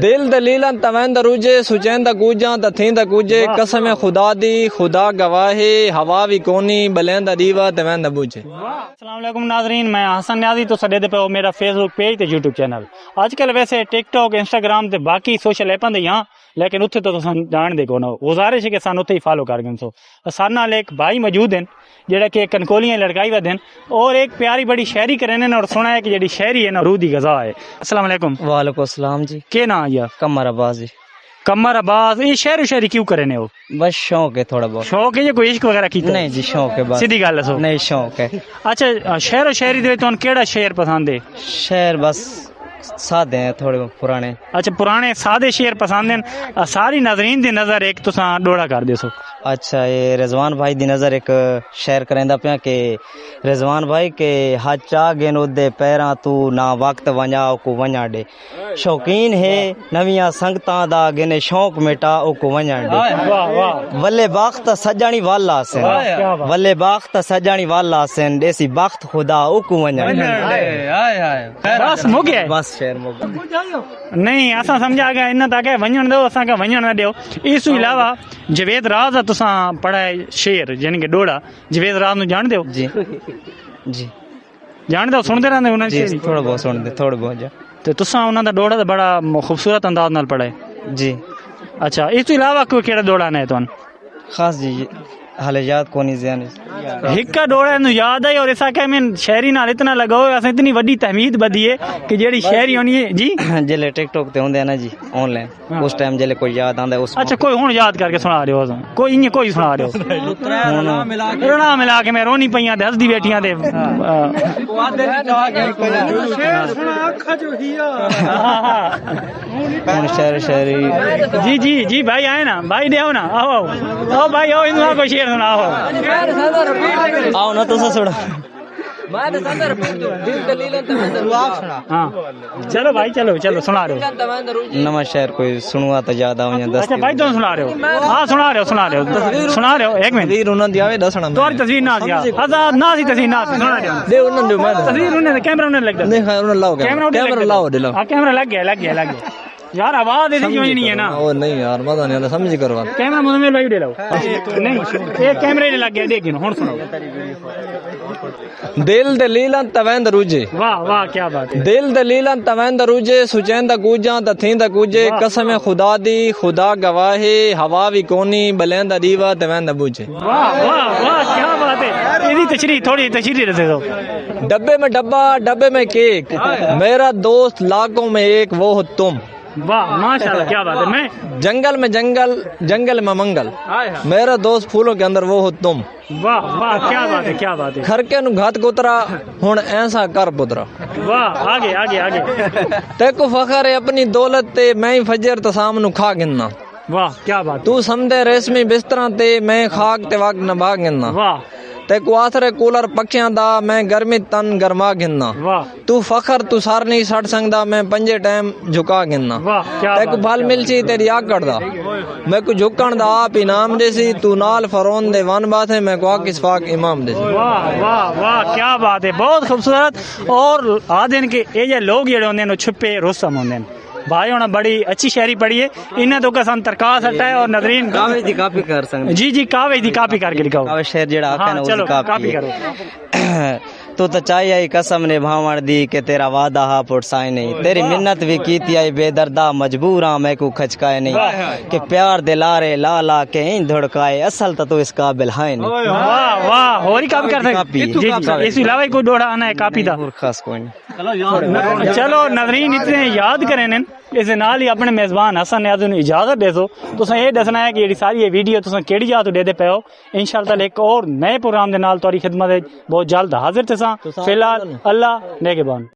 دل دلیلن توین دروجے سچین دا گوجاں تتھین دا گوجے قسم خدا دی خدا گواہے ہوا بھی کونی بلین دا دیوا توین دا بوجے. السلام علیکم ناظرین، میں حسن نیازی تو سڈے پہ میرا فیس بک پیج تے یوٹیوب چینل. اج کل ویسے ٹک ٹاک انسٹاگرام تے باقی سوشل ایپاں دے ہاں، لیکن اتنے تو جان دے کو نا گزارش ہے کہ سان اتنے ہی فالو کر گئے. سو سارے نال ایک بھائی موجود ہیں جہاں کہ کنکولیاں لڑکائی ود ہیں اور ایک پیاری بڑی شاعری کرنے اور سنا ہے کہ جڑی شاعری ہے نا روح دی غذا ہے. السلام علیکم. وعلیکم السلام جی. کیا نام ہے؟ قمر عباس جی. قمر عباس. یہ شاعری کیوں کرنے ہو؟ بس شوق ہے تھوڑا بہت. شوق ہے یا کوئی عشق وغیرہ کیتا؟ نہیں جی شوق ہے بس. سیدھی گل دسو. نہیں شوق ہے. اچھا شعر و شاعری دے تمہیں کیڑا شعر پسند ہے؟ شعر بس سادے ہیں تھوڑے پرانے. اچھا پرانے سادے شعر پسند ہیں. ساری ناظرین دی نظر ایک تساں ڈوڑا کر دے سو. اچھا یہ رضوان بھائی دی نظر ایک شعر کریندا پیا کہ رضوان بھائی کے ہاتھ چا گن اودے پیراں تو نہ وقت ونجا او کو ونجا ڈے شوقین ہے نویاں سنگتاں دا گنے شوق مٹا او کو ونجا ڈے. واہ واہ ولے باخت سجانی والا سن ولے باخت سجانی والا سن دیسی باخت خدا او کو ونجا ڈے. بس مو گیا بس شعر مو نہیں اساں سمجھا گیا انہاں تک ونجن دو اساں کا ونجن نہ دیو. اس تو علاوہ جوید راز تساں پڑھا ہے شعر یعنی کہ ڈوڑا جوید راز نو جان دیو؟ جی جی جان دیو سن دے رہندے انہاں جی شعر تھوڑا بہت سن دے تھوڑا بہت جا. تے تساں انہاں دا ڈوڑا تے بڑا خوبصورت انداز نال پڑھا ہے. جی اچھا اس تو علاوہ کوئی کیڑا ڈوڑا نہیں تون خاص جی حال یاد کونی ذہن ہکا ڈوڑا نو یاد ہے اور ایسا کہ میں شاعری نال اتنا لگاؤ اساں اتنی وڈی تحمید بدی ہے کہ جیڑی شاعری ہونی ہے جی جلے ٹک ٹاک تے ہوندے ہیں نا جی آن لائن اس ٹائم جلے کوئی یاد آندا ہے اس. اچھا کوئی ہن یاد کر کے سنا رہے ہو؟ کوئی نہیں کوئی سنا رہے ہو؟ رنا ملا کے میں رونی پیاں تے ہسدی بیٹھیاں تے شعر شاعری. جی جی جی بھائی آئے نا بھائی دے آؤ نا آؤ آؤ بھائی آؤ انہاں کوئی شعر سنا آؤ نا تسا سڑا. ہاں چلو بھائی چلو چلو سنا رہے ہو نواں شعر کوئی سنوا تو یاد آ جاندا. اچھا بھائی تم سنا رہے ہو؟ ہاں سنا رہے ہو ایک منٹ تصویر انہاں دی آوے دسنا تمہاری تصویر نہ سی آزاد نہ سی تصویر نہ سی سنا رہے ہو دے انہاں دی میں تصویر انہاں کیمرہ انہاں لگدا نہیں خیر انہاں لاؤ کیمرہ لاؤ دے لاؤ. ہاں کیمرہ لگ گیا یار آواز ایسی کیوں نہیں ہے نا؟ او نہیں یار مزہ نہیں آندا سمجھ کروا. کیمرہ مزمل بھائی دے لاؤ. نہیں ایک کیمرے نے لگ گیا دیکھیں ہن سناؤ. دل دلیلن توین دروجے. واہ واہ کیا بات ہے. دل دلیلن توین دروجے سچین دا گوجاں تتھین دا گوجے قسم خدا دی خدا گواہے ہوا بھی کونی بلین دا دیوا توین دا بوجے. واہ واہ واہ کیا بات ہے. ایدی تشریح تھوڑی تشریح دے دو. ڈبے میں ڈبہ ڈبے میں کیک میرا دوست لاکھوں میں ایک وہ ہو تم. واہ ماشاءاللہ کیا بات ہے. میں جنگل میں جنگل میں منگل میرا دوست پھولوں کے اندر وہ ہو تم. واہ واہ کیا بات ہے کیا بات ہے. کھرکے نو گھات کترا ہن ایسا کر پترا. واہ آگے آگے آگے. تے کو فخر ہے اپنی دولت تے میں فجر تو سام نو کھا گننا. واہ کیا بات. تو سمدے ریشمی بستراں تے میں خاک تے وقت نبھا گننا. واہ تے کو آسرے کولر پکھیاں دا میں گرمی تن گرما گننا. واہ تو فخر تو سار نہیں سڑ سکدا میں پنجے ٹائم جھکا گننا. واہ کیا تے کو بھل ملچی تیری آکڑ دا میں کو جھکن دا آپ انعام دے سی تو نال فرون دے ون بات ہے میں کو آکس فاق امام دے سی. واہ واہ واہ کیا بات ہے. بہت خوبصورت. اور آدھے کہ یہ جو لوگ جڑے ہوندے ہیں چھپے رستم ہوندے ہیں. بھائی ہونا بڑی اچھی شاعری پڑھی ہے انہیں تو کسان ترکاس ہٹا ہے اور نظرین کاوے دی کاپی کر سکتے. جی جی کاوے دی کاپی کر کے لکھاؤ. کاوے شعر جڑا آکھے نا اس چلو کاپی کاپی کرو. تو چاہیے آئی قسم نے بھاوڑ دی کہ تیرا وعدہ ہا پٹ سائے نہیں تیری منت بھی کیتی آئی بے دردہ مجبور ہاں میں کو کھچکائے نہیں کہ پیار دلارے لا لا کے این دھڑکائے اصل تو اس قابل ہے نہیں. واہ واہ اور ہی کاپی کر سکتے. جی جی اس علاوہ کوئی ڈوڑا آنا ہے کاپی دا خاص کوئی نہیں. چلو ناظرین اتنے یاد کریں اس نال ہی اپنے میزبان حسن نیازی نو اجازت دے دو. تساں یہ دسنا ہے کہ یہ ساری ویڈیو تساں کیڑی جگہ تو دے دے پے ہو. انشاءاللہ ایک اور نئے پروگرام دے نال تہاڈی خدمت بہت جلد حاضر تساں. فی الحال اللہ نگہبان.